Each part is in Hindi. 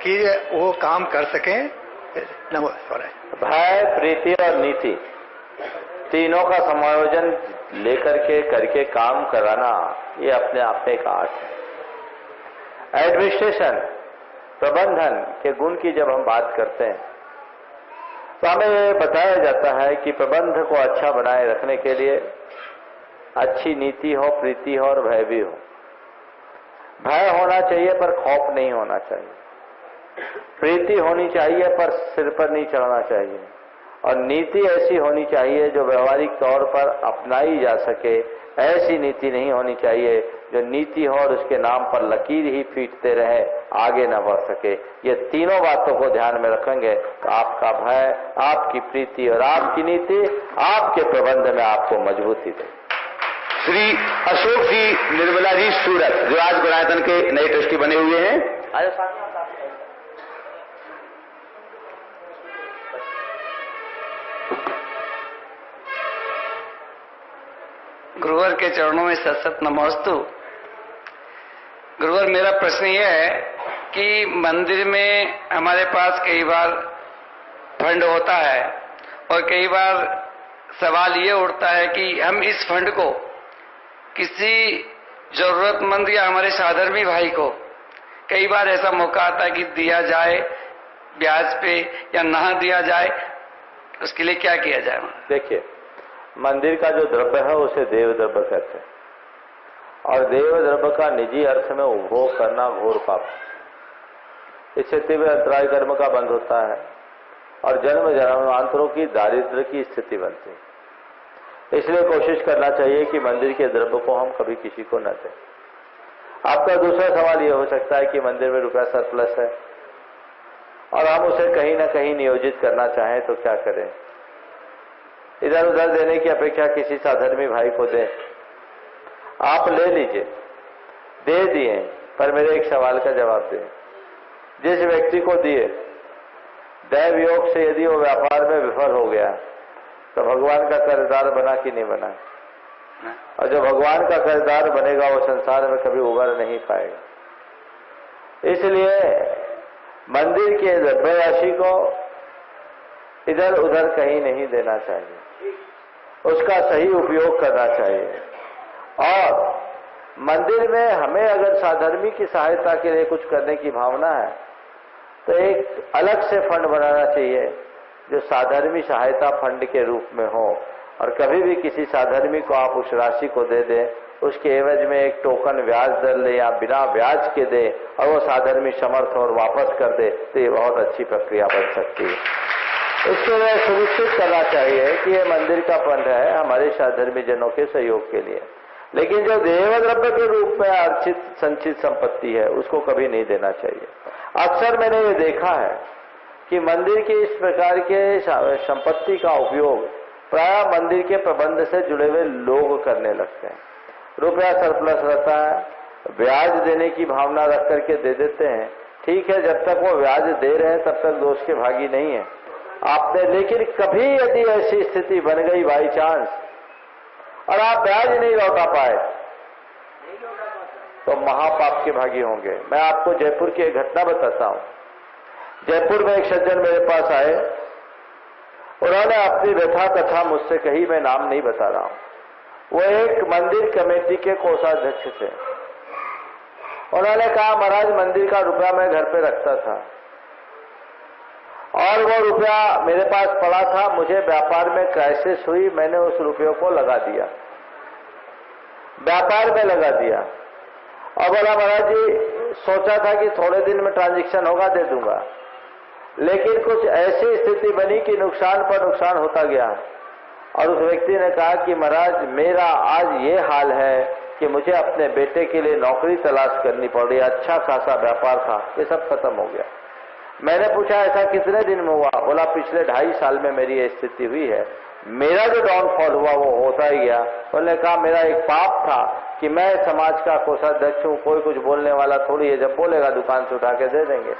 कि वो काम कर सकें। भय, प्रीति और नीति, तीनों का समायोजन लेकर के करके काम कराना, ये अपने आप में एक आर्ट है। एडमिनिस्ट्रेशन, प्रबंधन के गुण की जब हम बात करते हैं तो हमें ये बताया जाता है कि प्रबंध को अच्छा बनाए रखने के लिए अच्छी नीति हो, प्रीति हो और भय भी हो। भय होना चाहिए पर खौफ नहीं होना चाहिए। प्रीति होनी चाहिए पर सिर पर नहीं चढ़ना चाहिए। और नीति ऐसी होनी चाहिए जो व्यवहारिक तौर पर अपनाई जा सके। ऐसी नीति नहीं होनी चाहिए जो नीति हो और उसके नाम पर लकीर ही पीटते रहे, आगे न बढ़ सके। ये तीनों बातों को ध्यान में रखेंगे तो आपका भय, आपकी प्रीति और आपकी नीति आपके प्रबंध में आपको मजबूती दे। श्री अशोक जी निर्मला जी सूरत, जो आज गुणायतन के नए ट्रस्टी बने हुए हैं। गुरुवर के चरणों में सत नमोस्तु। गुरुवर, मेरा प्रश्न यह है कि मंदिर में हमारे पास कई बार फंड होता है और कई बार सवाल ये उठता है कि हम इस फंड को किसी जरूरतमंद या हमारे साधर्मी भाई को, कई बार ऐसा मौका आता है कि दिया जाए ब्याज पे या ना दिया जाए, उसके लिए क्या किया जाए? देखिए, मंदिर का जो द्रव्य है उसे देव द्रव्य कहते हैं और देव द्रव्य का निजी अर्थ में उपभोग करना घोर पाप। इससे तीव्र अंतराय कर्म का बंध होता है और जन्म जन्मांतरों की दारिद्र्य की स्थिति बनती है। इसलिए कोशिश करना चाहिए कि मंदिर के द्रव्य को हम कभी किसी को न दें। आपका दूसरा सवाल यह हो सकता है कि मंदिर में रुपया सरप्लस है और हम उसे कहीं ना कहीं नियोजित करना चाहें तो क्या करें? इधर उधर देने की अपेक्षा किसी साधर्मी भाई को दें। आप ले लीजिए, दे दिए, पर मेरे एक सवाल का जवाब दें। जिस व्यक्ति को दिए, दैव योग से यदि वो व्यापार में विफल हो गया तो भगवान का कर्जदार बना कि नहीं बना? और जो भगवान का कर्जदार बनेगा वो संसार में कभी उबर नहीं पाएगा। इसलिए मंदिर के द्रव्य राशि को इधर उधर कहीं नहीं देना चाहिए, उसका सही उपयोग करना चाहिए। और मंदिर में हमें अगर साधर्मी की सहायता के लिए कुछ करने की भावना है तो एक अलग से फंड बनाना चाहिए जो साधर्मी सहायता फंड के रूप में हो, और कभी भी किसी साधर्मी को आप उस राशि को दे दें, उसके एवज में एक टोकन ब्याज दर ले या बिना ब्याज के दे और वो साधर्मी समर्थ और वापस कर दे तो ये बहुत अच्छी प्रक्रिया बन सकती है। इसके लिए सुनिश्चित करना चाहिए कि ये मंदिर का फंड है हमारे साधर्मी जनों के सहयोग के लिए, लेकिन जो देव द्रव्य के रूप में अर्चित संचित संपत्ति है उसको कभी नहीं देना चाहिए। अक्सर मैंने ये देखा है कि मंदिर के इस प्रकार के संपत्ति का उपयोग प्राय मंदिर के प्रबंध से जुड़े हुए लोग करने लगते हैं। रुपया सरप्लस रहता है, ब्याज देने की भावना रख करके दे देते हैं। ठीक है, जब तक वो ब्याज दे रहे हैं तब तक दोष के भागी नहीं है आपने, लेकिन कभी यदि ऐसी स्थिति बन गई बाई चांस और आप ब्याज नहीं लौटा पाए तो महापाप के भागी होंगे। मैं आपको जयपुर की एक घटना बताता हूं। जयपुर में एक सज्जन मेरे पास आए, उन्होंने अपनी व्यथा कथा मुझसे कही, मैं नाम नहीं बता रहा हूं। वो एक मंदिर कमेटी के कोषाध्यक्ष थे। उन्होंने कहा, महाराज मंदिर का रुपया मैं घर पे रखता था और वो रुपया मेरे पास पड़ा था, मुझे व्यापार में क्राइसिस हुई, मैंने उस रुपये को लगा दिया, व्यापार में लगा दिया। और बोला महाराज जी सोचा था कि थोड़े दिन में ट्रांजैक्शन होगा, दे दूंगा, लेकिन कुछ ऐसी स्थिति बनी कि नुकसान पर नुकसान होता गया। और उस व्यक्ति ने कहा कि महाराज मेरा आज ये हाल है कि मुझे अपने बेटे के लिए नौकरी तलाश करनी पड़ रही, अच्छा खासा व्यापार था, ये सब खत्म हो गया। मैंने पूछा ऐसा कितने दिन में हुआ? बोला पिछले 2.5 साल में मेरी ये स्थिति हुई है, मेरा जो डाउनफॉल हुआ वो होता ही गया। उन्होंने कहा मेरा एक पाप था कि मैं समाज का कोषाध्यक्ष हूँ, कोई कुछ बोलने वाला थोड़ी है, जब बोलेगा दुकान से उठा के दे देंगे।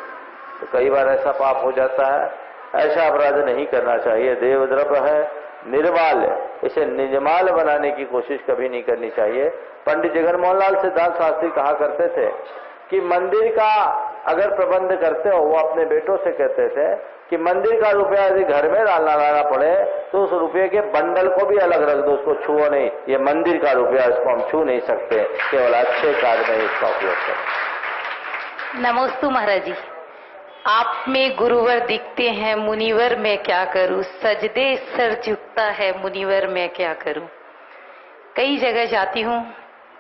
तो कई बार ऐसा पाप हो जाता है, ऐसा अपराध नहीं करना चाहिए। देव द्रव्य है, निर्माल है, इसे निजमाल बनाने की कोशिश कभी नहीं करनी चाहिए। पंडित जगन मोहन लाल सिद्धांत शास्त्री कहा करते थे कि मंदिर का अगर प्रबंध करते हो, वो अपने बेटों से कहते थे कि मंदिर का रुपया यदि घर में डालना लाना पड़े तो उस रुपये के बंडल को भी अलग रख दो, उसको छुओ नहीं। ये मंदिर का रुपया, इसको हम छू नहीं सकते, केवल अच्छे कार्य में इसका उपयोग करें। नमोस्तु महाराज जी। आप में गुरुवर दिखते हैं, मुनिवर मैं क्या करूं, सजदे सर झुकता है मुनिवर मैं क्या करूं। कई जगह जाती हूँ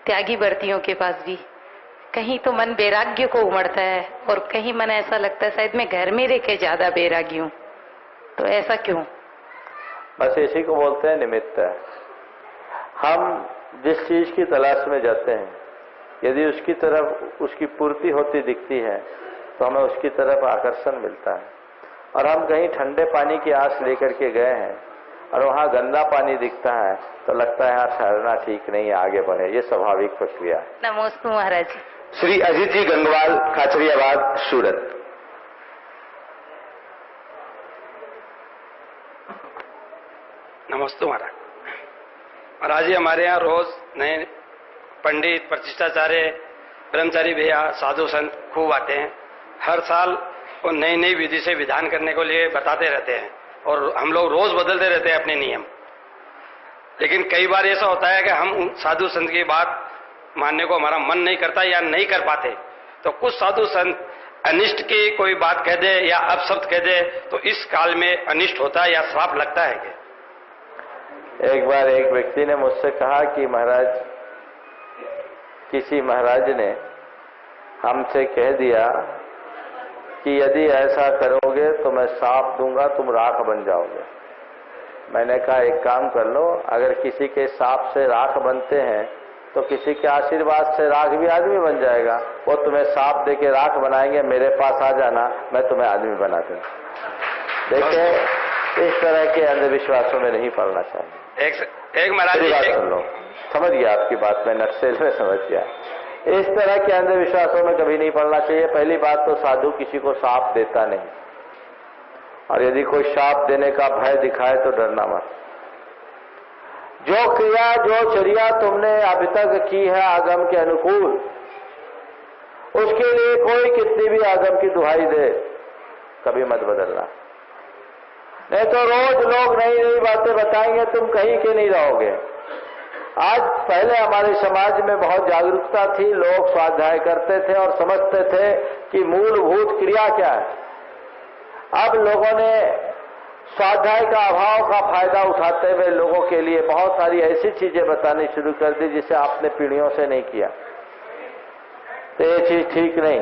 त्यागी व्रतियों के पास भी, कहीं तो मन वैराग्य को उमड़ता है और कहीं मन ऐसा लगता है शायद मैं घर में रह के ज्यादा वैरागी हूँ। तो ऐसा क्यों? बस इसी को बोलते हैं निमित्त। हम जिस चीज की तलाश में जाते हैं, यदि उसकी तरफ उसकी पूर्ति होती दिखती है तो हमें उसकी तरफ आकर्षण मिलता है। और हम कहीं ठंडे पानी की आस लेकर के गए हैं और वहां गंदा पानी दिखता है तो लगता है यार ठहरना ठीक नहीं है, आगे बढ़े। ये स्वाभाविक प्रक्रिया है। नमोस्तु महाराज जी। श्री अजीत जी गंगवाल, खाचरियाबाद, सूरत। नमस्ते महाराज। महाराज जी, हमारे यहाँ रोज नए पंडित, प्रतिष्ठाचार्य, ब्रह्मचारी भैया, साधु संत खूब आते हैं। हर साल वो नई नई विधि से विधान करने को लिए बताते रहते हैं और हम लोग रोज बदलते रहते हैं अपने नियम। लेकिन कई बार ऐसा होता है कि हम उन साधु संत की बात मानने को हमारा मन नहीं करता या नहीं कर पाते, तो कुछ साधु संत अनिष्ट की कोई बात कह दे या अपशब्द कह दे तो इस काल में अनिष्ट होता है या श्राप लगता है क्या? एक बार एक व्यक्ति ने मुझसे कहा कि महाराज, किसी महाराज ने हमसे कह दिया कि यदि ऐसा करोगे तो मैं शाप दूंगा, तुम राख बन जाओगे। मैंने कहा एक काम कर लो, अगर किसी के शाप से राख बनते हैं तो किसी के आशीर्वाद से राख भी आदमी बन जाएगा। वो तुम्हें शाप देके राख बनाएंगे, मेरे पास आ जाना, मैं तुम्हें आदमी बना दूंगा। देखिए, इस तरह के अंधविश्वासों में नहीं पड़ना चाहिए। एक महाराज जी, बात सुन लो, समझ गया आपकी बात, मैं नक्सेल में समझ गया। इस तरह के अंधविश्वासों में कभी नहीं पड़ना चाहिए। पहली बात तो साधु किसी को शाप देता नहीं, और यदि कोई शाप देने का भय दिखाए तो डरना मत। जो क्रिया, जो चर्या तुमने अभी तक की है आगम के अनुकूल, उसके लिए कोई कितनी भी आगम की दुहाई दे, कभी मत बदलना। नहीं तो रोज लोग नई नई बातें बताएंगे, तुम कहीं के नहीं रहोगे। आज पहले हमारे समाज में बहुत जागरूकता थी, लोग स्वाध्याय करते थे और समझते थे कि मूलभूत क्रिया क्या है। अब लोगों ने स्वाध्याय का अभाव का फायदा उठाते हुए लोगों के लिए बहुत सारी ऐसी चीजें बतानी शुरू कर दी जिसे आपने पीढ़ियों से नहीं किया। तो ये चीज ठीक नहीं।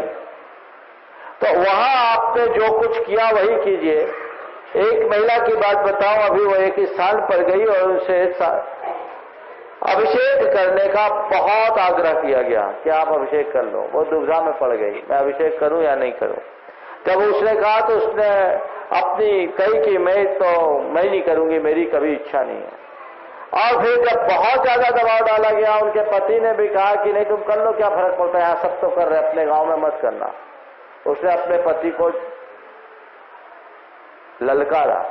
तो वहां आपने जो कुछ किया वही कीजिए। एक महिला की बात बताऊं, अभी वो एक स्थान पर गई और उनसे अभिषेक करने का बहुत आग्रह किया गया कि आप अभिषेक कर लो। वो दुविधा में पड़ गई, मैं अभिषेक करूं या नहीं करूं। जब उसने कहा तो उसने अपनी कही कि मैं नहीं करूंगी, मेरी कभी इच्छा नहीं है। और फिर जब बहुत ज्यादा दबाव डाला गया, उनके पति ने भी कहा कि नहीं तुम कर लो, क्या फर्क पड़ता है, यहाँ सब तो कर रहे, अपने गांव में मत करना। उसने अपने पति को ललकारा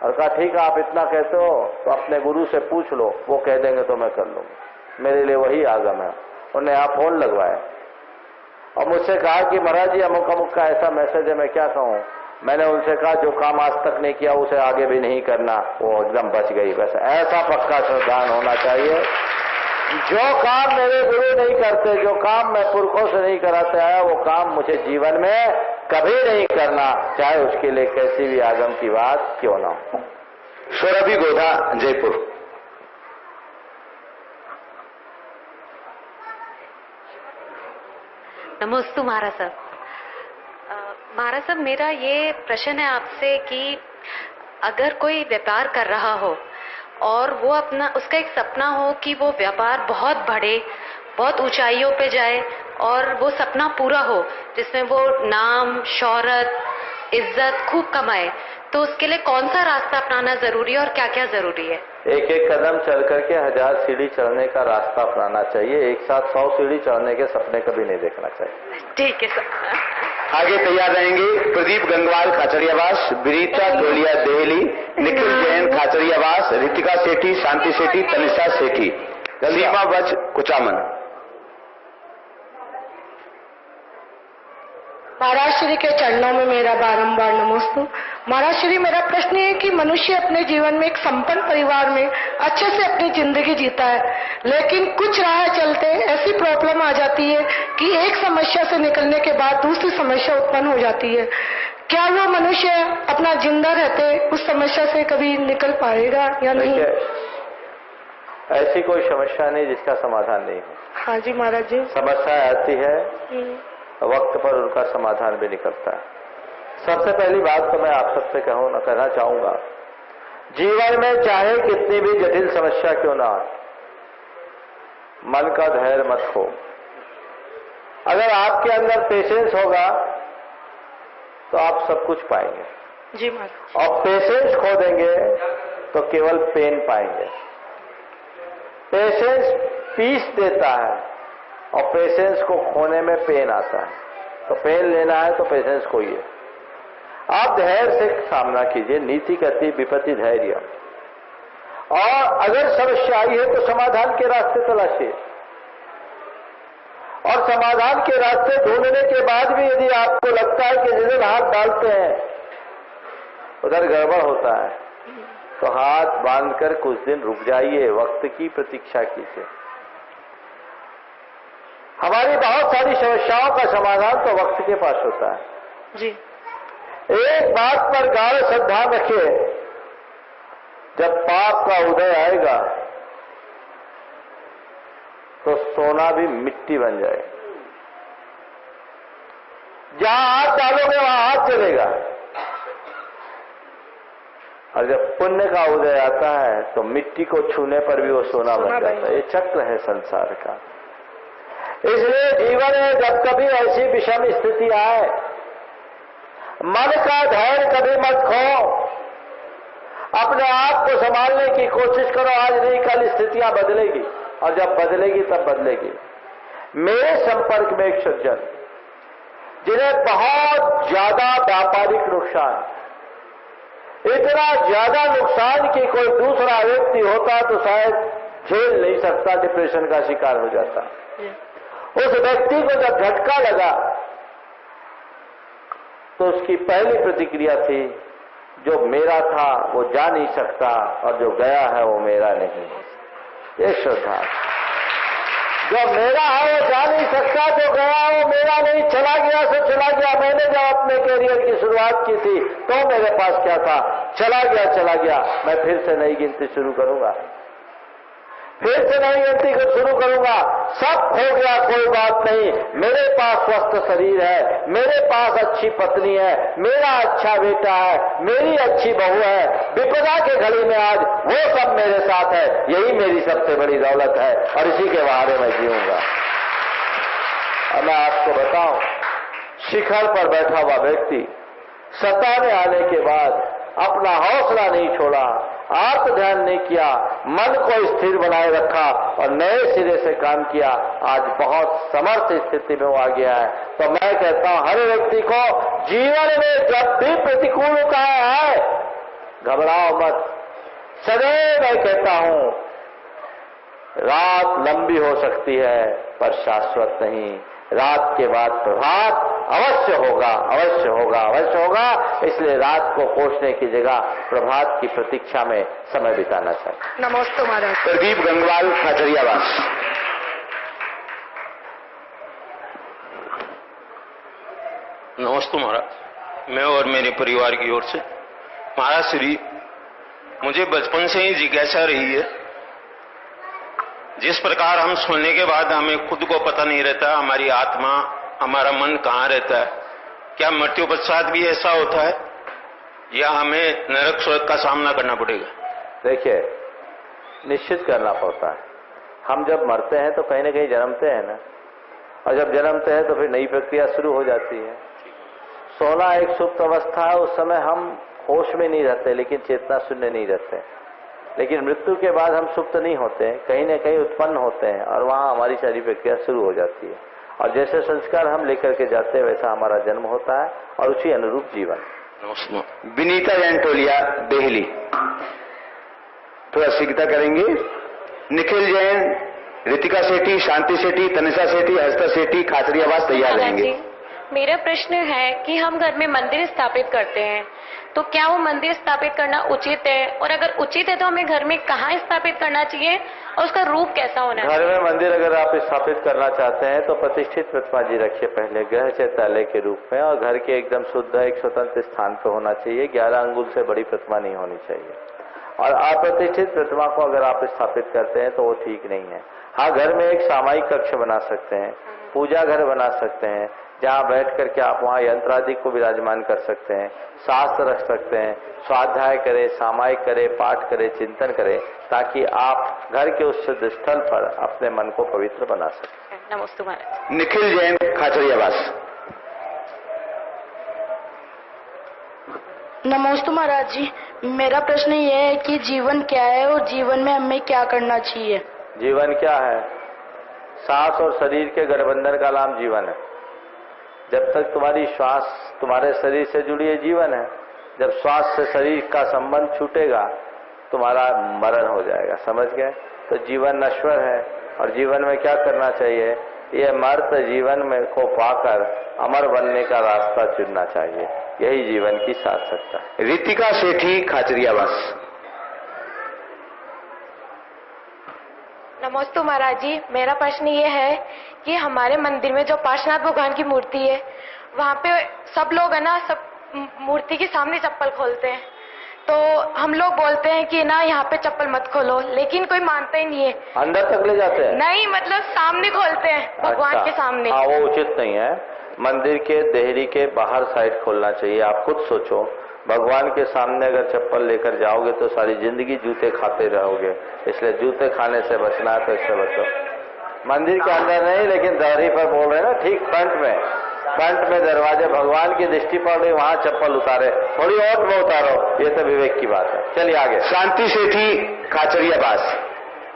और कहा ठीक है, आप इतना कहते हो तो अपने गुरु से पूछ लो, वो कह देंगे तो मैं कर लूंगा, मेरे लिए वही आगम है। उन्हें यहाँ फोन लगवाया और मुझसे कहा कि महाराज जी अमुक अमुक का ऐसा मैसेज है, मैं क्या कहूँ। मैंने उनसे कहा जो काम आज तक नहीं किया उसे आगे भी नहीं करना। वो एकदम बच गई। बस ऐसा पक्का श्रद्धान होना चाहिए। जो काम मेरे गुरु नहीं करते, जो काम मैं पुरखों से नहीं कराते आया, वो काम मुझे जीवन में कभी नहीं करना, चाहे उसके लिए कैसी भी आगम की बात क्यों ना हो। सौरभी गोधा, जयपुर। नमस्ते महाराज साहब। महाराज साहब, मेरा ये प्रश्न है आपसे कि अगर कोई व्यापार कर रहा हो और वो उसका एक सपना हो कि वो व्यापार बहुत बढ़े, बहुत ऊंचाइयों पे जाए और वो सपना पूरा हो जिसमें वो नाम, शोहरत, इज्जत खूब कमाए, तो उसके लिए कौन सा रास्ता अपनाना जरूरी है और क्या क्या जरूरी है? एक एक कदम चल करके 1000 सीढ़ी चढ़ने का रास्ता अपनाना चाहिए। एक साथ 100 सीढ़ी चढ़ने के सपने कभी नहीं देखना चाहिए। ठीक है सर। आगे तैयार रहेंगे प्रदीप गंगवाल, खाचरियावास, विनीता तोलिया, देहली, निखिल जैन, खाचरियावास, रितिका सेठी, शांति सेठी, तनिषा सेठी, सीमा बच, कुचामन। महाराज श्री के चरणों में मेरा बारंबार नमस्ते। महाराज श्री, मेरा प्रश्न है कि मनुष्य अपने जीवन में एक संपन्न परिवार में अच्छे से अपनी जिंदगी जीता है, लेकिन कुछ राह चलते ऐसी प्रॉब्लम आ जाती है कि एक समस्या से निकलने के बाद दूसरी समस्या उत्पन्न हो जाती है। क्या वो मनुष्य अपना जिंदा रहते उस समस्या से कभी निकल पाएगा या नहीं? ऐसी कोई समस्या नहीं जिसका समाधान नहीं हो। हाँ जी महाराज जी। समस्या आती है, वक्त पर उनका समाधान भी निकलता है। सबसे पहली बात तो मैं आप सबसे कहना चाहूंगा, जीवन में चाहे कितनी भी जटिल समस्या क्यों ना, मन का धैर्य मत खो। अगर आपके अंदर पेशेंस होगा तो आप सब कुछ पाएंगे जी महाराज। और पेशेंस खो देंगे तो केवल पेन पाएंगे। पेशेंस पीस देता है और पेशेंस को खोने में पेन आता है। तो पेन लेना है तो पेशेंस खोइए। आप धैर्य से सामना कीजिए। नीति कहती विपत्ति धैर्य। और अगर समस्या आई है तो समाधान के रास्ते तलाशिए, और समाधान के रास्ते ढूंढने के बाद भी यदि आपको लगता है कि जिधर हाथ डालते हैं उधर गड़बड़ होता है तो हाथ बांधकर कुछ दिन रुक जाइए, वक्त की प्रतीक्षा कीजिए। हमारी बहुत सारी समस्याओं का समाधान तो वक्त के पास होता है जी। एक बात पर गाढ़ श्रद्धा रखिए, जब पाप का उदय आएगा तो सोना भी मिट्टी बन जाए। जहां हाथ डालोगे वहां हाथ चलेगा, और जब पुण्य का उदय आता है तो मिट्टी को छूने पर भी वो सोना बन जाता है। ये चक्र है संसार का। इसलिए जीवन में जब कभी ऐसी विषम स्थिति आए, मन का धैर्य कभी मत खो। अपने आप को संभालने की कोशिश करो। आज नहीं कल स्थितियां बदलेगी, और जब बदलेगी तब बदलेगी। मेरे संपर्क में एक सज्जन जिन्हें बहुत ज्यादा व्यापारिक नुकसान, इतना ज्यादा नुकसान कि कोई दूसरा व्यक्ति होता तो शायद झेल नहीं सकता, डिप्रेशन का शिकार हो जाता। उस व्यक्ति को जब झटका लगा तो उसकी पहली प्रतिक्रिया थी, जो मेरा था वो जा नहीं सकता और जो गया है वो मेरा नहीं। ये श्रद्धा, जो मेरा है वो जा नहीं सकता, जो गया वो मेरा नहीं। चला गया सो चला गया। मैंने जब अपने कैरियर की शुरुआत की थी तो मेरे पास क्या था? चला गया। मैं फिर से नई गिनती शुरू करूंगा, फिर से नई गिनती को शुरू करूंगा। सब हो गया, कोई बात नहीं। मेरे पास स्वस्थ शरीर है, मेरे पास अच्छी पत्नी है, मेरा अच्छा बेटा है, मेरी अच्छी बहू है। विपदा के घड़ी में आज वो सब मेरे साथ है। यही मेरी सबसे बड़ी दौलत है और इसी के सहारे मैं जीऊंगा। और मैं आपको बताऊं, शिखर पर बैठा हुआ व्यक्ति सत्ता में आने के बाद अपना हौसला नहीं छोड़ा, आत्म ध्यान नहीं किया, मन को स्थिर बनाए रखा और नए सिरे से काम किया। आज बहुत समर्थ स्थिति में वो आ गया है। तो मैं कहता हूं हर व्यक्ति को जीवन में जब भी प्रतिकूलता है घबराओ मत। सदैव मैं कहता हूं रात लंबी हो सकती है पर शाश्वत नहीं। रात के बाद प्रभात अवश्य होगा। इसलिए रात को कोसने की जगह प्रभात की प्रतीक्षा में समय बिताना चाहिए। नमस्ते महाराज। प्रदीप गंगवाल, खाचरियावास। नमस्ते महाराज, मैं और मेरे परिवार की ओर से। महाराज श्री, मुझे बचपन से ही जिज्ञासा रही है, जिस प्रकार हम सोने के बाद हमें खुद को पता नहीं रहता, हमारी आत्मा, हमारा मन कहाँ रहता है, क्या मृत्यु पश्चात भी ऐसा होता है या हमें नरक स्वर्ग का सामना करना पड़ेगा? देखिए, निश्चित करना पड़ता है। हम जब मरते हैं तो कहीं ना कहीं जन्मते हैं ना, और जब जन्मते हैं तो फिर नई प्रक्रिया शुरू हो जाती है। सोना एक सुप्त अवस्था है, उस समय हम होश में नहीं रहते, लेकिन चेतना शून्य नहीं रहते। लेकिन मृत्यु के बाद हम सुप्त नहीं होते, कहीं न कहीं उत्पन्न होते हैं और वहां हमारी सारी प्रक्रिया शुरू हो जाती है। और जैसे संस्कार हम लेकर के जाते हैं वैसा हमारा जन्म होता है और उसी अनुरूप जीवन। विनीता जैन टोलिया, देहली। थोड़ा शीघ्रता करेंगे। निखिल जैन, रितिका सेठी, शांति सेठी, तनिषा सेठी, हर्षिता सेठी, खाचरियावास तैयार रहेंगे। मेरा प्रश्न है कि हम घर में मंदिर स्थापित करते हैं, तो क्या वो मंदिर स्थापित करना उचित है, और अगर उचित है तो हमें घर में कहाँ स्थापित करना चाहिए और उसका रूप कैसा होना है? घर में मंदिर अगर आप स्थापित करना चाहते हैं तो प्रतिष्ठित प्रतिमा जी रखिए पहले गृह चैत्यालय के रूप में, और घर के एकदम शुद्ध एक स्वतंत्र स्थान पर होना चाहिए। 11 अंगुल से बड़ी प्रतिमा नहीं होनी चाहिए। और अप्रतिष्ठित प्रतिमा को अगर आप स्थापित करते हैं तो वो ठीक नहीं है। हाँ, घर में एक सामायिक कक्ष बना सकते हैं, पूजा घर बना सकते हैं, जहाँ बैठ करके आप वहाँ यंत्र आदि को विराजमान कर सकते हैं, शास्त्र रख सकते हैं, स्वाध्याय करें, सामायिक करें, पाठ करें, चिंतन करें, ताकि आप घर के उस सिद्ध स्थल पर अपने मन को पवित्र बना सकें। नमस्ते महाराज। निखिल जैन खाचरियावास। नमस्ते महाराज जी, मेरा प्रश्न ये है कि जीवन क्या है और जीवन में हमें क्या करना चाहिए? जीवन क्या है? सांस और शरीर के गठबंधन का नाम जीवन है। जब तक तुम्हारी श्वास तुम्हारे शरीर से जुड़ी है, जीवन है। जब श्वास से शरीर का संबंध छूटेगा तुम्हारा मरण हो जाएगा। समझ गए? तो जीवन नश्वर है, और जीवन में क्या करना चाहिए? ये मर्त जीवन में को पाकर अमर बनने का रास्ता चुनना चाहिए। यही जीवन की सार्थकता है। रितिका सेठी खाचरियावास। नमस्ते महाराज जी, मेरा प्रश्न ये है कि हमारे मंदिर में जो पार्श्वनाथ भगवान की मूर्ति है, वहाँ पे सब लोग है ना, सब मूर्ति के सामने चप्पल खोलते हैं। तो हम लोग बोलते हैं कि ना यहाँ पे चप्पल मत खोलो, लेकिन कोई मानता ही नहीं है। अंदर तक ले जाते हैं? नहीं, मतलब सामने खोलते हैं, भगवान अच्छा, के सामने। हाँ, वो उचित नहीं है। मंदिर के देहरी के बाहर साइड खोलना चाहिए। आप खुद सोचो, भगवान के सामने अगर चप्पल लेकर जाओगे तो सारी जिंदगी जूते खाते रहोगे। इसलिए जूते खाने से बचना है तो इससे बचो। मंदिर के अंदर नहीं, लेकिन देहरी पर बोल रहे हैं ना, ठीक फ्रंट में दरवाजे, भगवान की दृष्टि पड़ रही, वहां चप्पल उतारे, थोड़ी और में उतारो। ये तो विवेक की बात है। चलिए आगे। शांति सेठी खाचरियावास।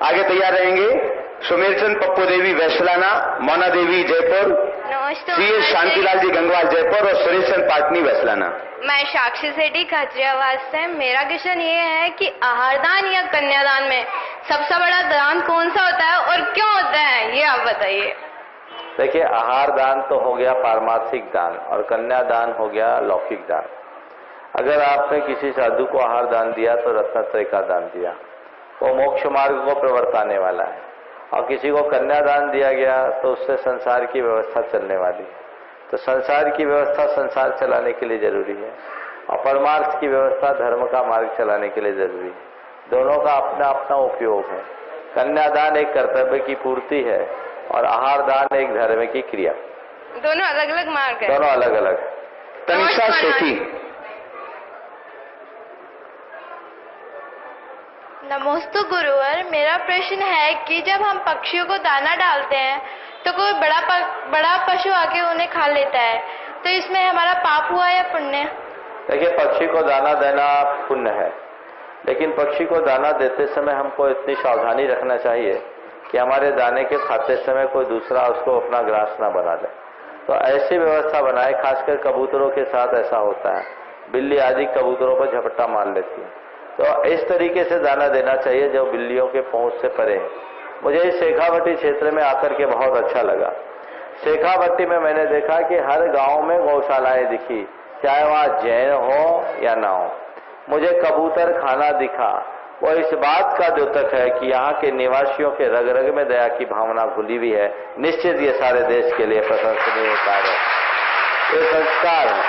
आगे तैयार रहेंगे सुमेरचंद पप्पू देवी वैसलाना, मोना देवी जयपुर, सी शांतिलाल जी गंगवाल जयपुर और सुरेशन पाटनी वैसलाना। मैं साक्षी सेठी खाचरियावास से। मेरा क्वेश्चन ये है कि आहारदान या कन्यादान में सबसे बड़ा दान कौन सा होता है और क्यों होता है, ये आप बताइए। देखिए, आहार दान तो हो गया पारमार्थिक दान, और कन्यादान हो गया लौकिक दान। अगर आपने किसी साधु को आहार दान दिया तो रत्नत्रय का दान दिया, वो मोक्ष मार्ग को प्रवर्ताने वाला है। और किसी को कन्यादान दिया गया तो उससे संसार की व्यवस्था चलने वाली है। तो संसार की व्यवस्था संसार चलाने के लिए जरूरी है, और परमार्थ की व्यवस्था धर्म का मार्ग चलाने के लिए जरूरी है। दोनों का अपना अपना उपयोग है। कन्यादान एक कर्तव्य की पूर्ति है, और आहार दान एक धर्म की क्रिया। दोनों अलग अलग मार्ग है। दोनों अलग अलग। तनिषा सेठी। नमस्ते गुरुवर, मेरा प्रश्न है कि जब हम पक्षियों को दाना डालते हैं तो कोई बड़ा पशु आके उन्हें खा लेता है, तो इसमें हमारा पाप हुआ या पुण्य? देखिए, पक्षी को दाना देना पुण्य है, लेकिन पक्षी को दाना देते समय हमको इतनी सावधानी रखना चाहिए कि हमारे दाने के खाते समय कोई दूसरा उसको अपना ग्रास ना बना ले। तो ऐसी व्यवस्था बनाए। खासकर कबूतरों के साथ ऐसा होता है, बिल्ली आदि कबूतरों पर झपट्टा मार लेती है। तो इस तरीके से दाना देना चाहिए जो बिल्लियों के पहुंच से परे है। मुझे इस शेखावटी क्षेत्र में आकर के बहुत अच्छा लगा। शेखावटी में मैंने देखा कि हर गांव में गौशालाएं दिखी, चाहे वहाँ जैन हो या ना हो। मुझे कबूतर खाना दिखा। वो इस बात का द्योतक है कि यहाँ के निवासियों के रग रग में दया की भावना घुली हुई है। निश्चित ये सारे देश के लिए प्रशंसनीय कार्य है, ये संस्कार है,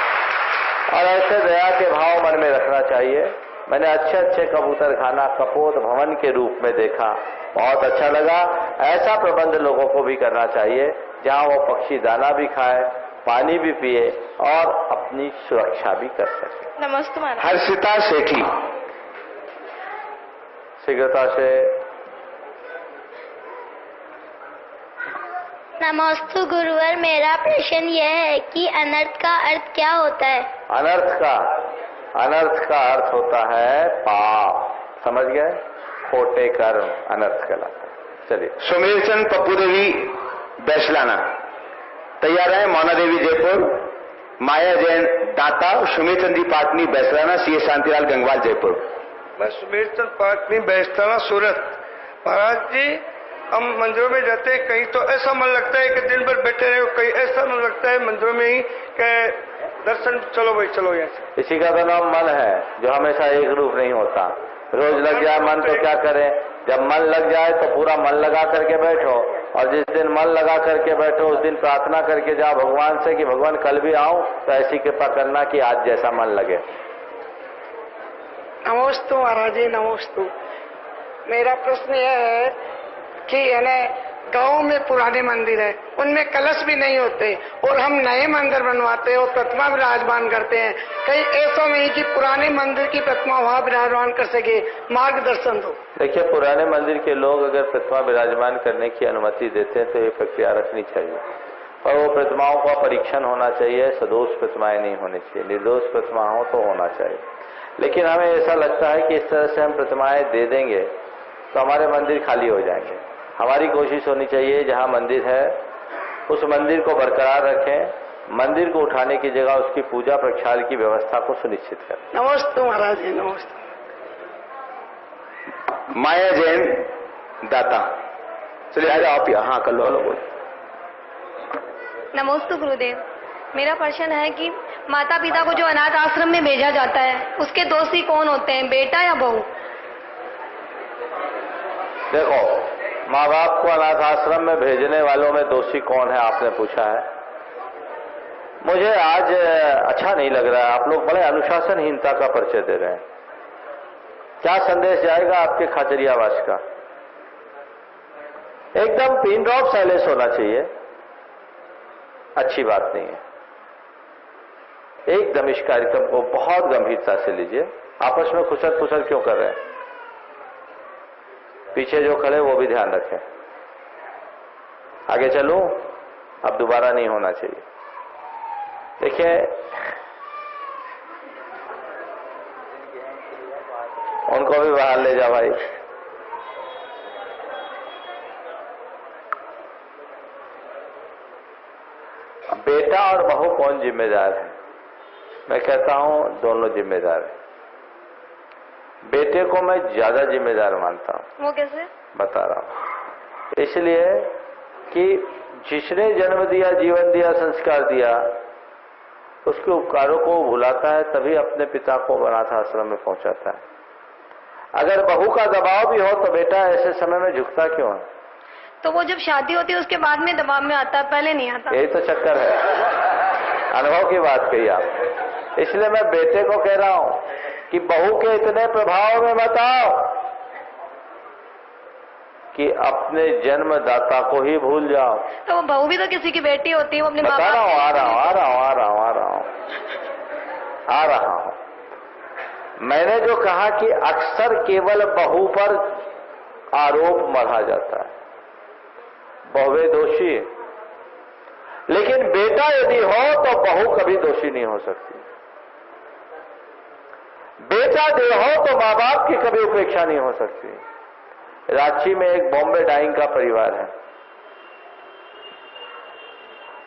और ऐसे दया के भाव मन में रखना चाहिए। मैंने अच्छे अच्छे कबूतर खाना कपोत भवन के रूप में देखा, बहुत अच्छा लगा। ऐसा प्रबंध लोगों को भी करना चाहिए जहाँ वो पक्षी दाना भी खाए, पानी भी पिए और अपनी सुरक्षा भी कर सके। नमस्ते महाराज। हर्षिता सेठी। शीघ्रता से। नमस्ते गुरुवर, मेरा प्रश्न यह है कि अनर्थ का अर्थ क्या होता है? अनर्थ का अर्थ होता है पाप। समझ गए? खोटे कर्म अनर्थ कहलाता है। चलिए। सुमेरचंद पप्पू देवी बैसलाना। तैयार है मोना देवी जयपुर, माया जैन दाता, सुमेरचंद जी पाटनी बैसलाना, सी शांतिलाल गंगवाल जयपुर। मैं सुमेरचंद पाटनी बैसलाना सूरत। महाराज जी, हम मंदिरों में जाते हैं, कहीं तो ऐसा मन लगता है कि दिन भर बैठे रहे, कहीं ऐसा मन लगता है मंदिरों में ही कि दर्शन, चलो भाई चलो यहाँ से। इसी का तो नाम मन है, जो हमेशा एक रूप नहीं होता। रोज लग जाए मन तो क्या करें, जब मन लग जाए तो पूरा मन लगा करके बैठो, और जिस दिन मन लगा करके बैठो उस दिन प्रार्थना करके जाओ भगवान से कि भगवान कल भी आऊं तो ऐसी कृपा करना कि आज जैसा मन लगे। नमोस्तु महाराज जी, नमोस्तु। मेरा प्रश्न यह है कि गांव में पुराने मंदिर है, उनमें कलश भी नहीं होते और हम नए मंदिर बनवाते हैं और प्रतिमा विराजमान करते हैं, कहीं ऐसा नहीं कि पुराने मंदिर की प्रतिमा वहाँ विराजमान कर सके, मार्गदर्शन दो। देखिए, पुराने मंदिर के लोग अगर प्रतिमा विराजमान करने की अनुमति देते हैं तो ये प्रक्रिया रखनी चाहिए, और वो प्रतिमाओं का परीक्षण होना चाहिए, सदोष प्रतिमाएं नहीं होनी चाहिए, निर्दोष प्रतिमाओं तो होना चाहिए। लेकिन हमें ऐसा लगता है कि इस तरह से हम प्रतिमाएं दे देंगे तो हमारे मंदिर खाली हो जाएंगे। हमारी कोशिश होनी चाहिए जहां मंदिर है उस मंदिर को बरकरार रखें, मंदिर को उठाने की जगह उसकी पूजा प्रक्षाल की व्यवस्था को सुनिश्चित करें। नमस्ते महाराज जी, नमस्ते। माया जैन दाता, चलिए आप यहाँ कर लो। नमस्ते गुरुदेव। मेरा प्रश्न है कि माता पिता को जो अनाथ आश्रम में भेजा जाता है उसके दोषी कौन होते हैं, बेटा या बहू? देखो, माँ बाप को अनाथ आश्रम में भेजने वालों में दोषी कौन है आपने पूछा है। मुझे आज अच्छा नहीं लग रहा है, आप लोग बड़े अनुशासनहीनता का परिचय दे रहे हैं। क्या संदेश जाएगा आपके खाचरियावास का? एकदम पिन ड्रॉप साइलेंस होना चाहिए, अच्छी बात नहीं है। एकदम इस कार्यक्रम को बहुत गंभीरता से लीजिए। आपस में खुसर फुसर क्यों कर रहे हैं? पीछे जो खड़े वो भी ध्यान रखें। आगे चलूं, अब दोबारा नहीं होना चाहिए। देखिए, उनको भी बाहर ले जा भाई। बेटा और बहू कौन जिम्मेदार है? मैं कहता हूं दोनों जिम्मेदार हैं। बेटे को मैं ज्यादा जिम्मेदार मानता हूं। वो कैसे? बता रहा हूं। इसलिए कि जिसने जन्म दिया, जीवन दिया, संस्कार दिया, उसके उपकारों को भुलाता है तभी अपने पिता को अनाथ आश्रम में पहुंचाता है। अगर बहू का दबाव भी हो तो बेटा ऐसे समय में झुकता क्यों है? तो वो जब शादी होती है उसके बाद में दबाव में आता है, पहले नहीं आता। यही तो चक्कर है, अनुभव की बात कही आप। इसलिए मैं बेटे को कह रहा हूं कि बहू के इतने प्रभाव में मत आओ कि अपने जन्मदाता को ही भूल जाओ। तो वो बहू भी तो किसी की बेटी होती है, वो अपने बता रहा हूं, आ रहा हूं। मैंने जो कहा कि अक्सर केवल बहू पर आरोप मढ़ा जाता है, बहुएं दोषी, लेकिन बेटा यदि हो तो बहू कभी दोषी नहीं हो सकती। बेटा जो हो तो माँ बाप की कभी उपेक्षा नहीं हो सकती। रांची में एक बॉम्बे डाइंग का परिवार है,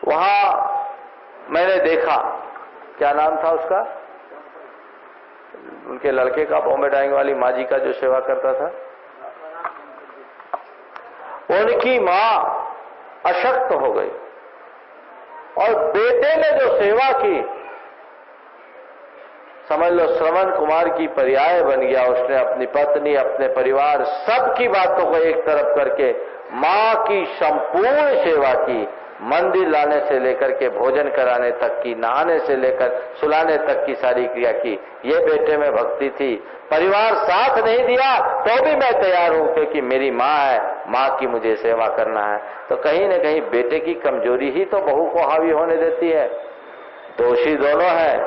वहां मैंने देखा, क्या नाम था उसका, उनके लड़के का, बॉम्बे डाइंग वाली माँ जी का जो सेवा करता था। उनकी मां अशक्त हो गई और बेटे ने जो सेवा की, समझ लो श्रवण कुमार की पर्याय बन गया। उसने अपनी पत्नी, अपने परिवार, सबकी बातों को एक तरफ करके मां की संपूर्ण सेवा की, मंदिर लाने से लेकर के भोजन कराने तक की, नहाने से लेकर सुलाने तक की सारी क्रिया की। ये बेटे में भक्ति थी। परिवार साथ नहीं दिया तो भी मैं तैयार हूं, क्योंकि मेरी मां है, मां की मुझे सेवा करना है। तो कहीं न कहीं बेटे की कमजोरी ही तो बहू को हावी होने देती है। दोषी दोनों हैं,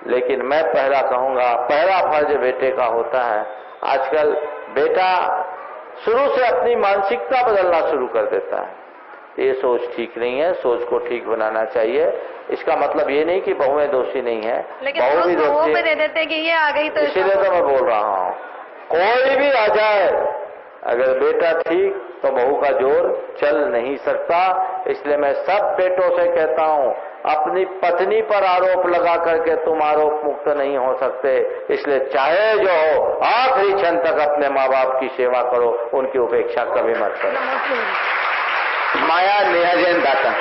लेकिन मैं पहला कहूंगा, पहला फर्ज बेटे का होता है। आजकल बेटा शुरू से अपनी मानसिकता बदलना शुरू कर देता है। ये सोच ठीक नहीं है, सोच को ठीक बनाना चाहिए। इसका मतलब ये नहीं कि बहुएं दोषी नहीं है, बहू भी दोषी दे देते कि ये आ गई तो इसीलिए तो मैं बोल रहा हूँ, कोई भी आ जाए, अगर बेटा ठीक तो बहू का जोर चल नहीं सकता। इसलिए मैं सब बेटों से कहता हूं, अपनी पत्नी पर आरोप लगा करके तुम आरोप मुक्त नहीं हो सकते। इसलिए चाहे जो हो, आखिरी क्षण तक अपने माँ बाप की सेवा करो, उनकी उपेक्षा कभी मत करो। माया नेहा जैन दाता।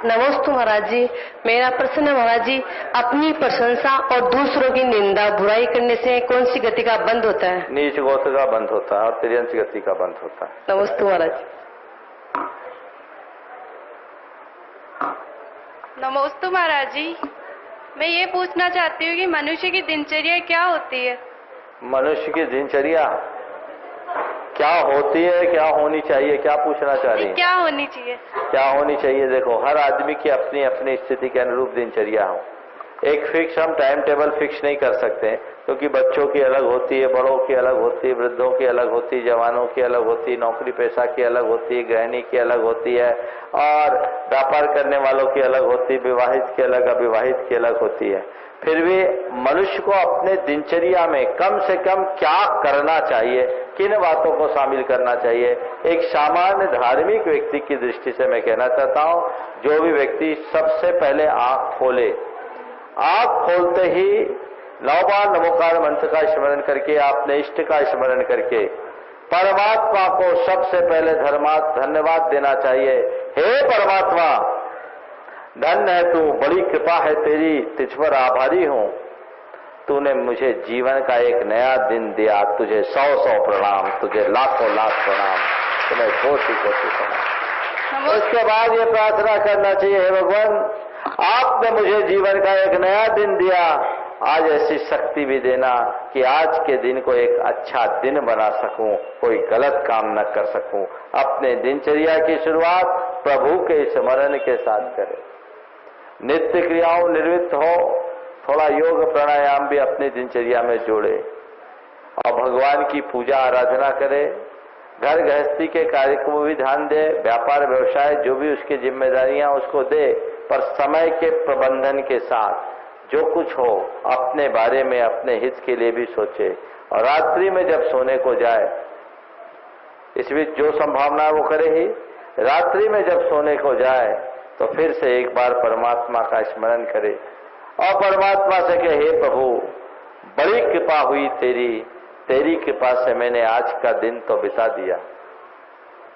नमस्ते महाराज जी, मेरा प्रश्न है महाराज जी, अपनी प्रशंसा और दूसरों की निंदा बुराई करने से कौन सी गति का बंद होता है? नीच गोत्र का बंद होता है और तिर्यंश गति का बंद होता है। नमस्ते महाराज। नमस्ते महाराज जी, मैं ये पूछना चाहती हूँ कि मनुष्य की दिनचर्या क्या होती है? मनुष्य की दिनचर्या क्या होती है, क्या होनी चाहिए, क्या पूछना चाह रही है? क्या होनी चाहिए? क्या होनी चाहिए? देखो, हर आदमी की अपनी अपनी स्थिति के अनुरूप दिनचर्या हो। एक फिक्स हम टाइम टेबल फिक्स नहीं कर सकते, क्योंकि बच्चों की अलग होती है, बड़ों की अलग होती है, वृद्धों की अलग होती है, जवानों की अलग होती है, नौकरी पेशा की अलग होती है, गृहिणी की अलग होती है, और व्यापार करने वालों की अलग होती है, विवाहित की अलग, अविवाहित की अलग होती है। फिर भी मनुष्य को अपने दिनचर्या में कम से कम क्या करना चाहिए, किन बातों को शामिल करना चाहिए, एक सामान्य धार्मिक व्यक्ति की दृष्टि से मैं कहना चाहता हूं, जो भी व्यक्ति सबसे पहले आंख खोले, आंख खोलते ही 9 बार नमोकार मंत्र का स्मरण करके, आपने इष्ट का स्मरण करके परमात्मा को सबसे पहले धन्यवाद देना चाहिए। हे परमात्मा, धन्य है तू, बड़ी कृपा है तेरी, तुझ पर आभारी हूं, तूने मुझे जीवन का एक नया दिन दिया, तुझे 100 प्रणाम, तुझे लाखों लाख प्रणाम, तुम्हें कोटि कोटि प्रणाम। उसके बाद ये प्रार्थना करना चाहिए, हे भगवान, आपने मुझे जीवन का एक नया दिन दिया, आज ऐसी शक्ति भी देना कि आज के दिन को एक अच्छा दिन बना सकूं, कोई गलत काम न कर सकूं। अपने दिनचर्या की शुरुआत प्रभु के स्मरण के साथ करें, नित्य क्रियाओं निवृत्त हो, थोड़ा योग प्राणायाम भी अपनी दिनचर्या में जोड़े और भगवान की पूजा आराधना करे, घर गृहस्थी के कार्य को भी ध्यान दे, व्यापार व्यवसाय जो भी उसकी जिम्मेदारियां उसको दे, पर समय के प्रबंधन के साथ जो कुछ हो अपने बारे में, अपने हित के लिए भी सोचे। और रात्रि में जब सोने को जाए, इस बीच जो संभावना वो करे ही, रात्रि में जब सोने को जाए तो फिर से एक बार परमात्मा का स्मरण करे और परमात्मा से कहे, हे प्रभु, बड़ी कृपा हुई तेरी कृपा से मैंने आज का दिन तो बिता दिया।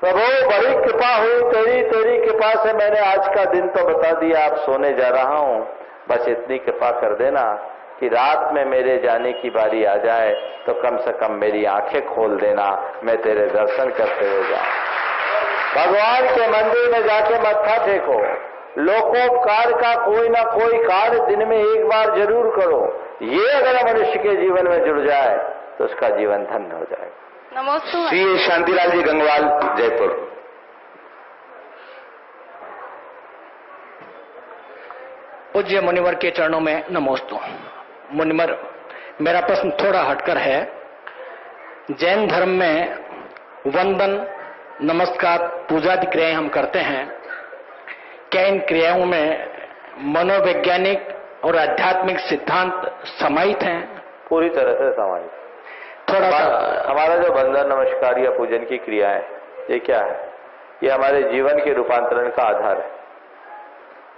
प्रभु, बड़ी कृपा हुई तेरी कृपा से मैंने आज का दिन तो बिता दिया, अब सोने जा रहा हूं, बस इतनी कृपा कर देना कि रात में मेरे जाने की बारी आ जाए तो कम से कम मेरी आंखें खोल देना, मैं तेरे दर्शन करते हुए जाऊं। भगवान के मंदिर में जाके मत्था टेको, लोकोपकार का कोई ना कोई कार्य दिन में एक बार जरूर करो। ये अगर मनुष्य के जीवन में जुड़ जाए तो उसका जीवन धन्य हो जाएगा। नमस्ते। श्री शांतिलाल जी गंगवाल, जयपुर। पूज्य मुनिवर के चरणों में नमोस्तु। मुनिवर, मेरा प्रश्न थोड़ा हटकर है। जैन धर्म में वंदन, नमस्कार, पूजा आदि क्रियाएं हम करते हैं, क्या इन क्रियाओं में मनोवैज्ञानिक और आध्यात्मिक सिद्धांत समाहित हैं? पूरी तरह से समाहित। थोड़ा सा हमारा जो वंदन, नमस्कार या पूजन की क्रिया है, ये क्या है? ये हमारे जीवन के रूपांतरण का आधार है,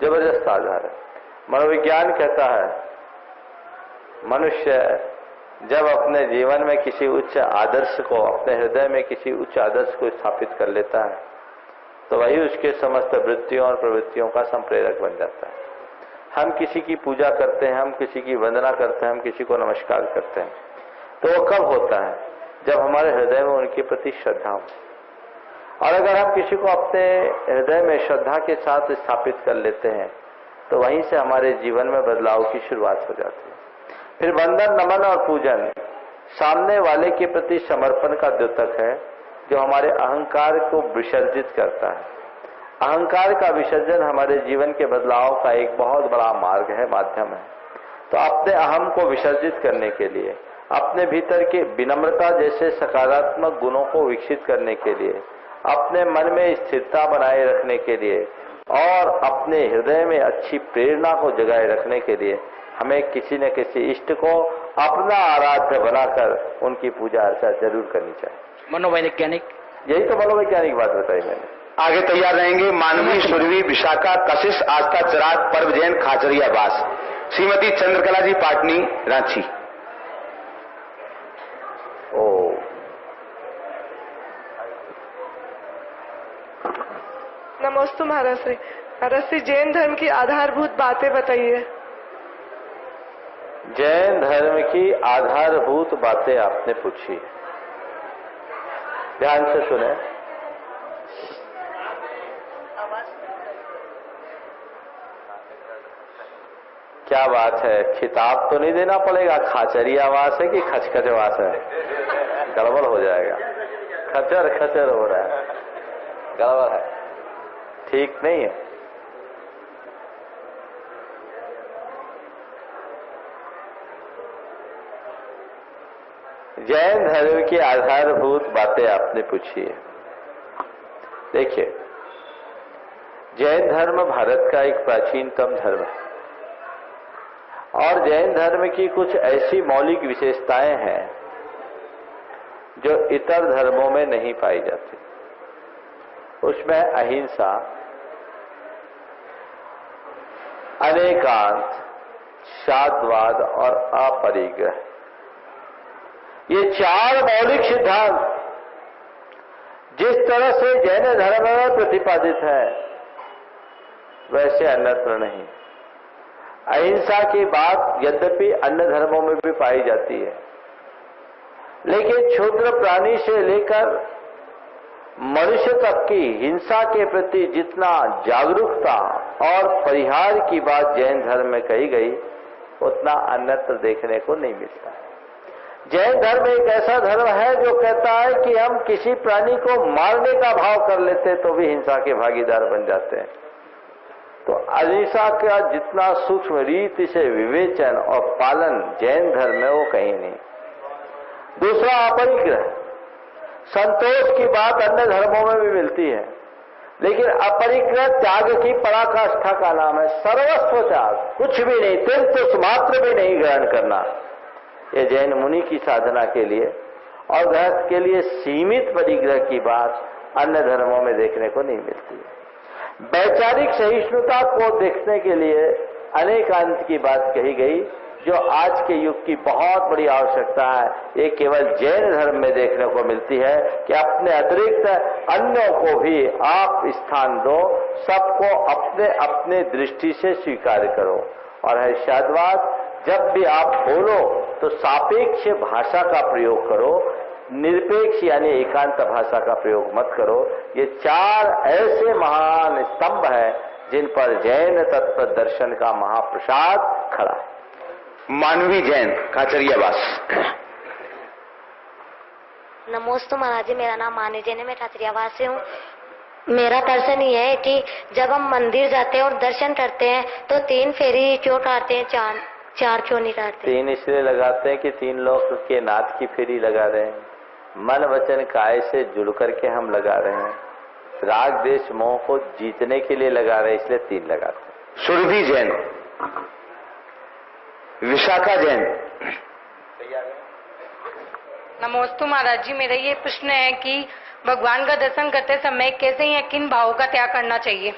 जबरदस्त आधार है। मनोविज्ञान कहता है मनुष्य जब अपने जीवन में किसी उच्च आदर्श को, अपने हृदय में किसी उच्च आदर्श को स्थापित कर लेता है तो वही उसके समस्त वृत्तियों और प्रवृत्तियों का संप्रेरक बन जाता है। हम किसी की पूजा करते हैं, हम किसी की वंदना करते हैं, हम किसी को नमस्कार करते हैं, तो वो कब होता है? जब हमारे हृदय में उनके प्रति श्रद्धा हो। और अगर हम किसी को अपने हृदय में श्रद्धा के साथ स्थापित कर लेते हैं तो वहीं से हमारे जीवन में बदलाव की शुरुआत हो जाती है। फिर वंदन, नमन और पूजन सामने वाले के प्रति समर्पण का द्योतक है, जो हमारे अहंकार को विसर्जित करता है। अहंकार का विसर्जन हमारे जीवन के बदलाव का एक बहुत बड़ा मार्ग है, माध्यम है। तो अपने अहम को विसर्जित करने के लिए, अपने भीतर के विनम्रता जैसे सकारात्मक गुणों को विकसित करने के लिए, अपने मन में स्थिरता बनाए रखने के लिए और अपने हृदय में अच्छी प्रेरणा को जगाए रखने के लिए हमें किसी न किसी इष्ट को अपना आराध्य बनाकर उनकी पूजा अर्चा जरूर करनी चाहिए। मनोवैज्ञानिक यही तो मनोवैज्ञानिक बात बताई मैंने। आगे तैयार रहेंगे मानवी, सुरभि, विशाखा, कशिश, आस्था, चिराग, पर्व, जैन, खाचरिया बास। श्रीमती चंद्रकला जी, पाटनी, रांची। ओ नमोस्तु महाराज श्री। महाराज श्री, जैन धर्म की आधारभूत बातें बताइए। जैन धर्म की आधारभूत बातें आपने पूछी, ध्यान से सुने। क्या बात है, खिताब तो नहीं देना पड़ेगा, खाचरियावास है कि खचखचवास है? गड़बड़ हो जाएगा, खचर खचर हो रहा है, गड़बड़ है, ठीक नहीं है। जैन धर्म की आधारभूत बातें आपने पूछी है। देखिए, जैन धर्म भारत का एक प्राचीनतम धर्म है और जैन धर्म की कुछ ऐसी मौलिक विशेषताएं हैं जो इतर धर्मों में नहीं पाई जाती। उसमें अहिंसा, अनेकांत, शाद्वाद और अपरिग्रह, ये चार मौलिक सिद्धांत जिस तरह से जैन धर्म में प्रतिपादित है वैसे अन्यत्र नहीं। अहिंसा की बात यद्यपि अन्य धर्मों में भी पाई जाती है, लेकिन क्षुद्र प्राणी से लेकर मनुष्य तक की हिंसा के प्रति जितना जागरूकता और परिहार की बात जैन धर्म में कही गई उतना अन्यत्र देखने को नहीं मिलता। जैन धर्म एक ऐसा धर्म है जो कहता है कि हम किसी प्राणी को मारने का भाव कर लेते तो भी हिंसा के भागीदार बन जाते हैं। तो अहिंसा का जितना सूक्ष्म रीति से विवेचन और पालन जैन धर्म में वो कहीं नहीं। दूसरा, अपरिग्रह, संतोष की बात अन्य धर्मों में भी मिलती है, लेकिन अपरिग्रह त्याग की पराकाष्ठा का नाम है। सर्वस्व त्याग, कुछ भी नहीं, तिल मात्र भी नहीं ग्रहण करना, ये जैन मुनि की साधना के लिए और गृहस्थ के लिए सीमित परिग्रह की बात अन्य धर्मों में देखने को नहीं मिलती है। वैचारिक सहिष्णुता को देखने के लिए अनेकांत की बात कही गई, जो आज के युग की बहुत बड़ी आवश्यकता है। ये केवल जैन धर्म में देखने को मिलती है कि अपने अतिरिक्त अन्यों को भी आप स्थान दो, सबको अपने अपने दृष्टि से स्वीकार करो। और है शाद्वाद, जब भी आप बोलो तो सापेक्ष भाषा का प्रयोग करो, निरपेक्ष यानी एकांत भाषा का प्रयोग मत करो। ये चार ऐसे महान स्तंभ हैं जिन पर जैन तत्व दर्शन का महाप्रसाद खड़ा है। मानवी जैन, खाचरियावास। नमोस्तु महाराज जी, मेरा नाम मानवी जैन है, मैं खाचरियावास से हूँ। मेरा प्रश्न ये है कि जब हम मंदिर जाते हैं और दर्शन करते हैं तो 3 फेरी क्यों काटते हैं, 4 क्यों नहीं काटते? 3 इसलिए लगाते हैं कि 3 लोग के नाथ की फेरी लगा रहे हैं, मन वचन काय से जुड़ करके हम लगा रहे हैं, राग देश मोह को जीतने के लिए लगा रहे हैं, इसलिए 3 लगाते हैं। सुरभि जैन, विशाखा जैन। नमोस्तु महाराज जी, मेरा ये प्रश्न है कि भगवान का दर्शन करते समय कैसे या किन भावों का त्याग करना चाहिए?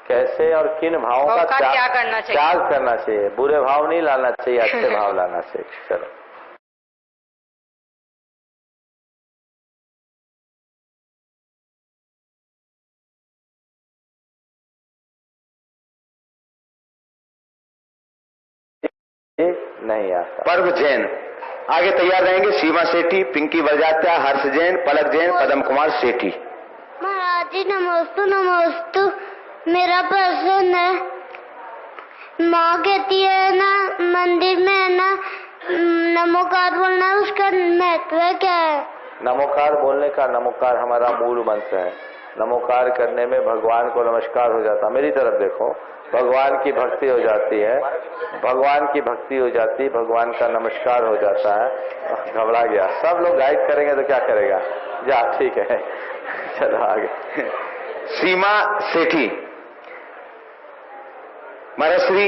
कैसे और किन भावों का त्याग करना चाहिए? त्याग करना चाहिए, बुरे भाव नहीं लाना चाहिए, अच्छे भाव लाना चाहिए। चलो, नहीं आता। पर्व जैन। आगे तैयार रहेंगे सीमा सेठी, पिंकी बरजात्या, हर्ष जैन, पलक जैन, पदम कुमार सेठी। महाराज जी नमोस्तु नमोस्तु। मेरा प्रश्न है, माँ कहती है ना मंदिर में है ना नमोकार बोलना, उसका महत्व क्या है? नमोकार बोलने का, नमोकार हमारा मूल मंत्र है। नमोकार करने में भगवान को नमस्कार हो जाता, मेरी तरफ देखो, भगवान की भक्ति हो जाती है, भगवान की भक्ति हो जाती, भगवान का नमस्कार हो जाता है। घबरा गया, सब लोग गाइड करेंगे तो क्या करेगा, जा ठीक है, चलो आगे। सीमा सेठी। महाराज श्री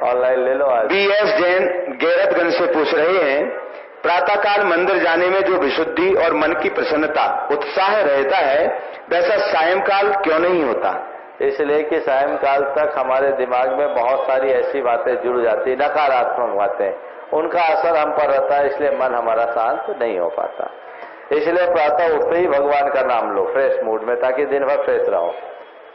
ऑनलाइन ले लो आज। BS जैन गैरतगंज से पूछ रहे हैं प्रातःकाल मंदिर जाने में जो विशुद्धि और मन की प्रसन्नता, उत्साह रहता है, वैसा सायंकाल क्यों नहीं होता? इसलिए कि सायंकाल तक हमारे दिमाग में बहुत सारी ऐसी बातें जुड़ जाती, नकारात्मक बातें, उनका असर हम पर रहता है, इसलिए मन हमारा शांत नहीं हो पाता। इसलिए प्रातः उठते ही भगवान का नाम लो फ्रेश मूड में, ताकि दिन भर फ्रेश रहो।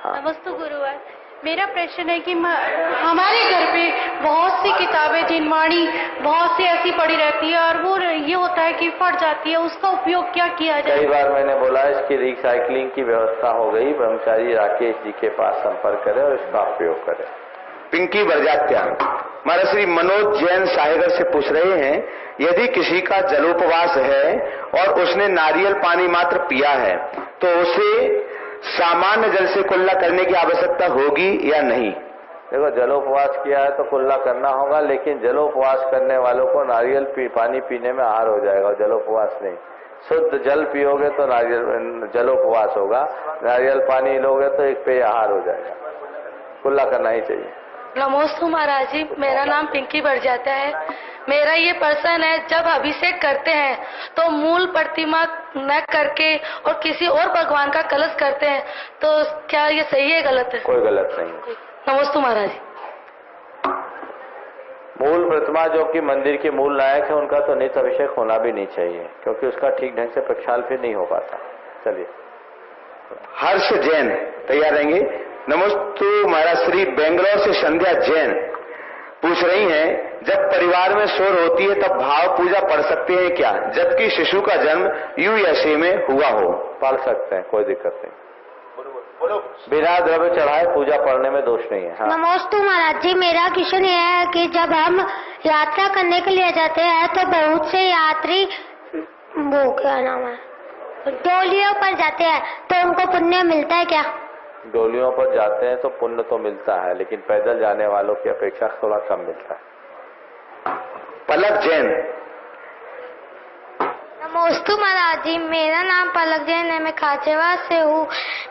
हाँ। नमस्ते गुरुवार, मेरा प्रश्न है कि हमारे घर पे बहुत सी किताबें जिनवाणी बहुत सी ऐसी पड़ी रहती है और वो ये होता है कि फट जाती है, उसका उपयोग क्या किया जाए? कई बार मैंने बोला इसकी रिसाइकलिंग की व्यवस्था हो गई, ब्रह्मचारी राकेश जी के पास संपर्क करें और इसका उपयोग करें। पिंकी बरजात्या महाराज श्री मनोज जैन साहेगर से पूछ रहे हैं, यदि किसी का जलोपवास है और उसने नारियल पानी मात्र पिया है तो उसे सामान्य जल से कुल्ला करने की आवश्यकता होगी या नहीं? देखो, जलोपवास किया है तो कुल्ला करना होगा, लेकिन जलोपवास करने वालों को नारियल पानी पीने में आहार हो जाएगा, जलोपवास नहीं। शुद्ध जल पियोगे तो नारियल जलोपवास होगा, नारियल पानी लोगे तो एक पेय आहार हो जाएगा, कुल्ला करना ही चाहिए। नमस्ते महाराज जी, मेरा नाम पिंकी बढ़ जाता है। मेरा ये प्रश्न है, जब अभिषेक करते हैं तो मूल प्रतिमा न करके और किसी और भगवान का कलश करते हैं, तो क्या ये सही है गलत है? कोई गलत नहीं। नमस्ते महाराज जी। मूल प्रतिमा जो कि मंदिर के मूल नायक है, उनका तो नित्य अभिषेक होना भी नहीं चाहिए, क्योंकि उसका ठीक ढंग से प्रक्षाल फिर नहीं हो पाता। चलिए। हर्ष जैन तैयार रहेंगे। नमस्ते महाराज श्री बेंगलोर से संध्या जैन पूछ रही हैं, जब परिवार में शोर होती है तब भाव पूजा पढ़ सकते हैं क्या, जबकि शिशु का जन्म यूएसए में हुआ हो? पढ़ सकते हैं, कोई दिक्कत नहीं। बिना द्रव्य चढ़ाए पूजा पढ़ने में दोष नहीं है। हाँ। नमस्ते महाराज जी, मेरा क्वेश्चन यह है कि जब हम यात्रा करने के लिए जाते हैं तो बहुत से यात्री, वो क्या नाम है, डोलियों पर जाते हैं, तो उनको पुण्य मिलता है क्या? डोलियों पर जाते हैं तो पुण्य तो मिलता है, लेकिन पैदल जाने वालों की अपेक्षा थोड़ा कम मिलता है। पलक जैन। नमस्ते महाराज जी, मेरा नाम पलक जैन है, मैं खाचेवास से हूँ।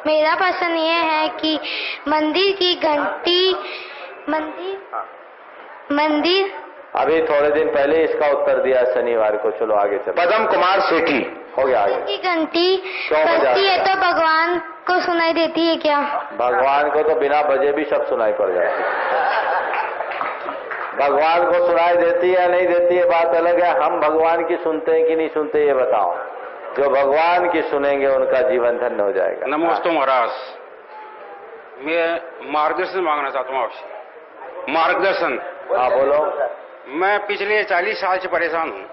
मेरा प्रश्न ये है कि मंदिर की घंटी, मंदिर अभी थोड़े दिन पहले इसका उत्तर दिया शनिवार को। चलो आगे चलो। पदम कुमार सेठी हो गया आगे। की घंटी बजती है तो भगवान को सुनाई देती है क्या? भगवान को तो बिना बजे भी सब सुनाई पड़ जाती है। भगवान को सुनाई देती है नहीं देती है बात अलग है, हम भगवान की सुनते हैं कि नहीं सुनते ये बताओ। जो भगवान की सुनेंगे उनका जीवन धन्य हो जाएगा। नमस्ते महाराज, मैं मार्गदर्शन मांगना चाहता हूँ आपसे। मार्गदर्शन। हाँ बोलो। मैं पिछले 40 साल से परेशान हूँ।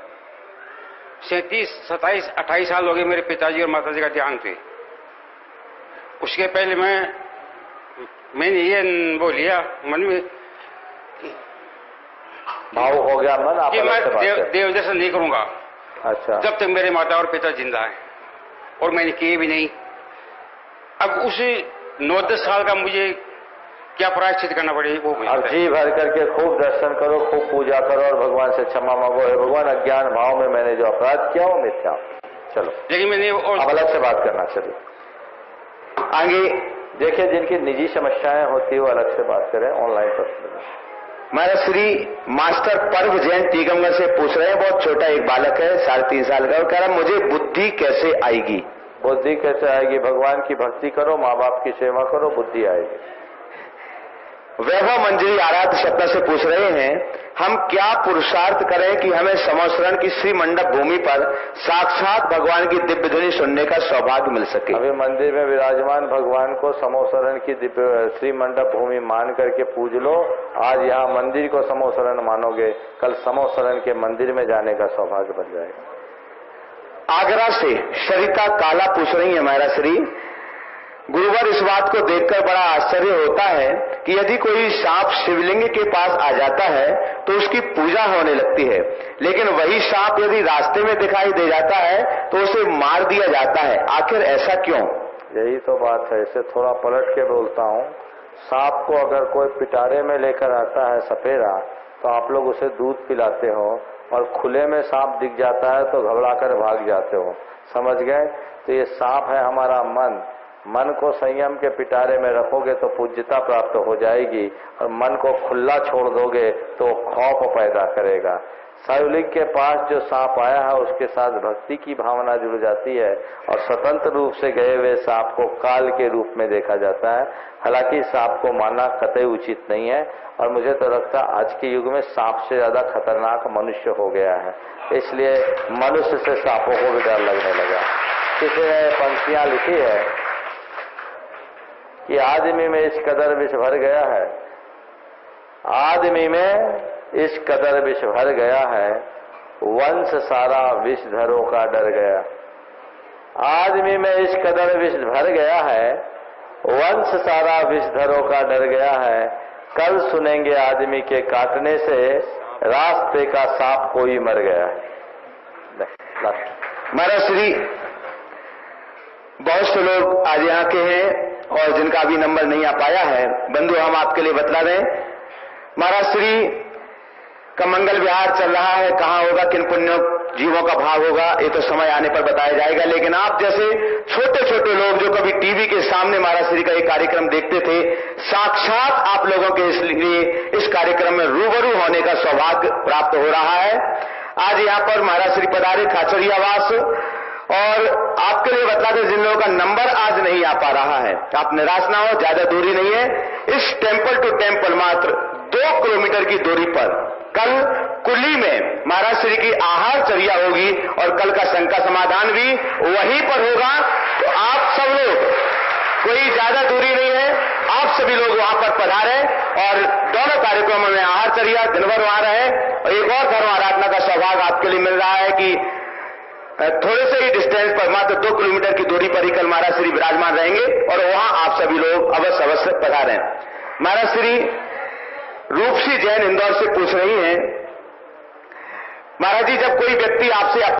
37, 27, 28 साल हो गए मेरे पिताजी और माताजी का ध्यान पे। उसके पहले मैंने ये वो लिया मन में, भाव हो गया मन आप कि मैं देव दर्शन नहीं करूंगा। अच्छा। जब तक मेरे माता और पिता जिंदा हैं, और मैंने किए भी नहीं। अब उस 9-10 साल का मुझे क्या प्रायश्चित करना पड़ेगा वो मुझे अब जी भर करके खूब दर्शन करो, खूब पूजा करो और भगवान से क्षमा मांगो। हे भगवान, अज्ञान भाव में मैंने जो अपराध किया वो मिथ्या। चलो, लेकिन मैंने अब अलग से बात करना। चलिए आगे देखिए, जिनकी निजी समस्याएं होती है वो अलग से बात करें। ऑनलाइन प्रश्न मेरा श्री मास्टर पर्व जैन टीकमगढ़ से पूछ रहे हैं, बहुत छोटा एक बालक है, 3.5 साल का, और कह रहा मुझे बुद्धि कैसे आएगी? बुद्धि कैसे आएगी? भगवान की भक्ति करो, माँ बाप की सेवा करो, बुद्धि आएगी। वैभव मंजरी आराध्य सत्ता से पूछ रहे हैं, हम क्या पुरुषार्थ करें कि हमें समोसरण की श्री मंडप भूमि पर साक्षात भगवान की दिव्य ध्वनि सुनने का सौभाग्य मिल सके? अभी मंदिर में विराजमान भगवान को समोसरण की दिव्य श्री मंडप भूमि मान करके पूज लो। आज यहाँ मंदिर को समोसरण मानोगे, कल समोसरण के मंदिर में जाने का सौभाग्य बन जाएगा। आगरा से सरिता काला पूछ रही है, महाराज श्री गुरुवार इस बात को देखकर बड़ा आश्चर्य होता है कि यदि कोई सांप शिवलिंग के पास आ जाता है तो उसकी पूजा होने लगती है, लेकिन वही सांप यदि रास्ते में दिखाई दे जाता है तो उसे मार दिया जाता है। आखिर ऐसा क्यों? यही तो बात है। इसे थोड़ा पलट के बोलता हूँ। सांप को अगर कोई पिटारे में लेकर आता है सपेरा, तो आप लोग उसे दूध पिलाते हो, और खुले में सांप दिख जाता है तो घबरा कर भाग जाते हो। समझ गए? तो ये सांप है हमारा मन। मन को संयम के पिटारे में रखोगे तो पूज्यता प्राप्त हो जाएगी, और मन को खुला छोड़ दोगे तो खौफ पैदा करेगा। शिवलिंग के पास जो सांप आया है उसके साथ भक्ति की भावना जुड़ जाती है और स्वतंत्र रूप से गए हुए सांप को काल के रूप में देखा जाता है। हालांकि सांप को मारना कतई उचित नहीं है और मुझे तो लगता है आज के युग में सांप से ज्यादा खतरनाक मनुष्य हो गया है, इसलिए मनुष्य से सांपों को भी डर लगने लगा। किसी ने पंक्तियां लिखी है कि आदमी में इस कदर विष भर गया है, आदमी में इस कदर विष भर गया है, वंश सारा विषधरों का डर गया। आदमी में इस कदर विष भर गया है, वंश सारा विषधरों का डर गया है। कल सुनेंगे आदमी के काटने से, रास्ते का सांप कोई मर गया है। महाराज श्री, बहुत से लोग आज यहाँ के हैं और जिनका अभी नंबर नहीं आ पाया है, बंधु हम आपके लिए बतला दें। महाराज श्री का मंगल विहार चल रहा है, कहाँ होगा, किन पुण्यों जीवों का भाग होगा, ये तो समय आने पर बताया जाएगा। लेकिन आप जैसे छोटे छोटे लोग जो कभी टीवी के सामने महाराज श्री का ये कार्यक्रम देखते थे, साक्षात आप लोगों के इसलिए इस कार्यक्रम में रूबरू होने का सौभाग्य प्राप्त हो रहा है। आज यहाँ पर महाराज श्री पधारे खाचरियावास, और आपके लिए बता दें जिन लोगों का नंबर आज नहीं आ पा रहा है, आप निराश ना हो, ज्यादा दूरी नहीं है। इस टेम्पल टू टेम्पल मात्र 2 किलोमीटर की दूरी पर कल कुली में महाराज श्री की आहारचर्या होगी और कल का शंका समाधान भी वहीं पर होगा। तो आप सब लोग, कोई ज्यादा दूरी नहीं है, आप सभी लोग वहां पर पधारे और दोनों कार्यक्रमों में आहारचर्या दिन भर वहां रहे। और एक और धर्म आराधना का सौभाग्य आपके लिए मिल रहा है कि थोड़े से ही डिस्टेंस पर मात्र 2 किलोमीटर की दूरी पर ही कल महाराज श्री विराजमान रहेंगे और वहां आप सभी लोग अवश्य पधारें। महाराज श्री रूपसी जैन इंदौर से पूछ रही हैं, महाराज जी जब कोई व्यक्ति आपसे